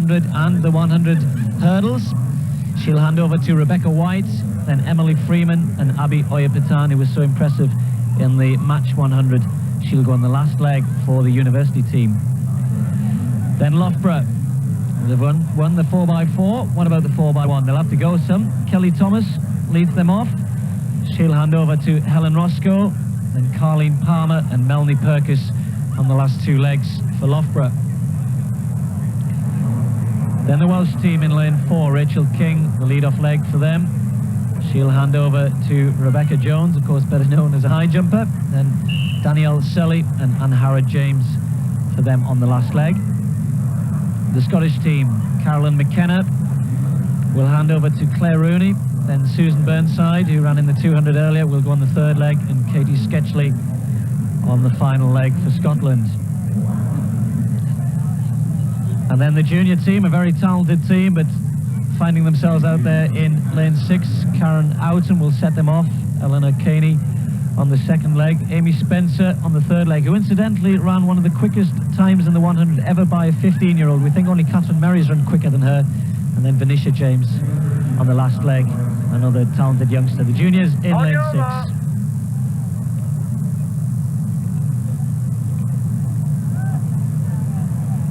4x100 and the 100 hurdles. She'll hand over to Rebecca White, then Emily Freeman and Abby Oyapatan, who was so impressive in the match 100. She'll go on the last leg for the university team. Then Loughborough. They've won the 4x4. What about the 4x1? They'll have to go some. Kelly Thomas leads them off. She'll hand over to Helen Roscoe, then Carleen Palmer and Melanie Perkis on the last two legs for Loughborough. Then the Welsh team in lane 4, Rachel King, the lead-off leg for them. She'll hand over to Rebecca Jones, of course better known as a high jumper. Then Danielle Selly and Anne-Hara James for them on the last leg. The Scottish team, Carolyn McKenna, will hand over to Claire Rooney. Then Susan Burnside, who ran in the 200 earlier, will go on the third leg, and Katie Sketchley on the final leg for Scotland. And then the junior team, a very talented team, but finding themselves out there in lane 6. Karen Outen will set them off. Eleanor Caney on the second leg. Amy Spencer on the third leg, who incidentally ran one of the quickest times in the 100 ever by a 15-year-old. We think only Catherine Merry's run quicker than her. And then Venetia James on the last leg, another talented youngster. The juniors in lane 6.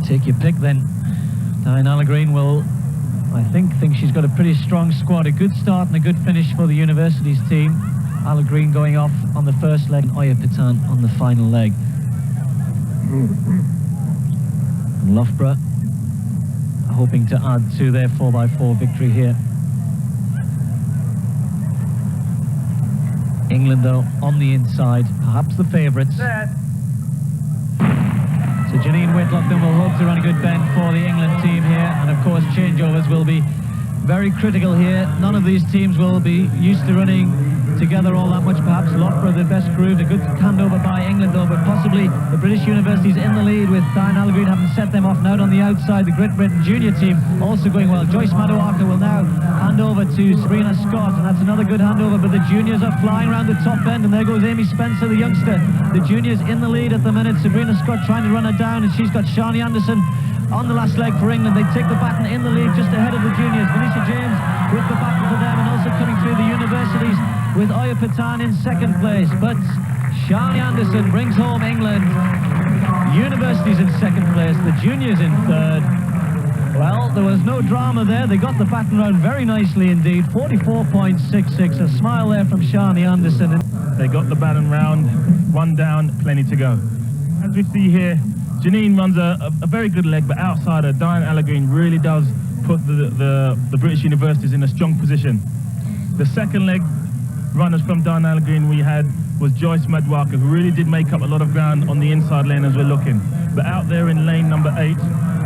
Take your pick then. Diane Allagreen will, I think she's got a pretty strong squad. A good start and a good finish for the universities team. Allagreen going off on the first leg, and Oyapatan on the final leg. And Loughborough hoping to add to their 4x4 victory here. England, though, on the inside, perhaps the favourites. So Janine Whitlock then will hope to run a good bend for the England team here, and of course changeovers will be very critical here. None of these teams will be used to running together all that much. Perhaps Loughborough the best proved. A good handover by England though, but possibly the British universities in the lead, with Diane Allagreen having set them off. Now on the outside, the Great Britain junior team also going well. Joyce Maduaka will now hand over to Sabrina Scott, and that's another good handover, but the juniors are flying around the top end, and there goes Amy Spencer, the youngster. The juniors in the lead at the minute. Sabrina Scott trying to run her down, and she's got Shani Anderson on the last leg for England. They take the baton in the lead just ahead of the juniors. Venetia James with the baton for them, and also coming through the universities with Oyapatan in second place. But Shani Anderson brings home England. Universities in second place, the juniors in third. Well, there was no drama there. They got the baton round very nicely indeed. 44.66. A smile there from Shani Anderson. They got the baton round, one down, plenty to go. As we see here, Janine runs a very good leg, but outside her, Diane Allagreen really does put the British universities in a strong position. The second leg runners from Diane Allagreen we had was Joyce Maduaka, who really did make up a lot of ground on the inside lane as we're looking. But out there in lane number 8,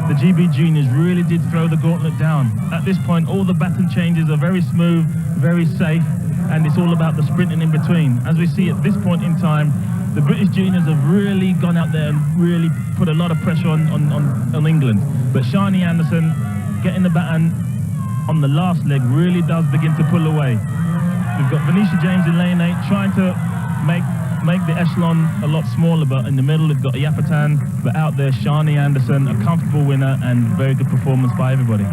the GB juniors really did throw the gauntlet down. At this point, all the baton changes are very smooth, very safe, and it's all about the sprinting in between. As we see at this point in time, the British juniors have really gone out there and really put a lot of pressure on England. But Shani Anderson getting the baton on the last leg really does begin to pull away. We've got Venetia James in lane 8 trying to make the echelon a lot smaller, but in the middle we've got Oyapatan, but out there Shani Anderson, a comfortable winner and very good performance by everybody.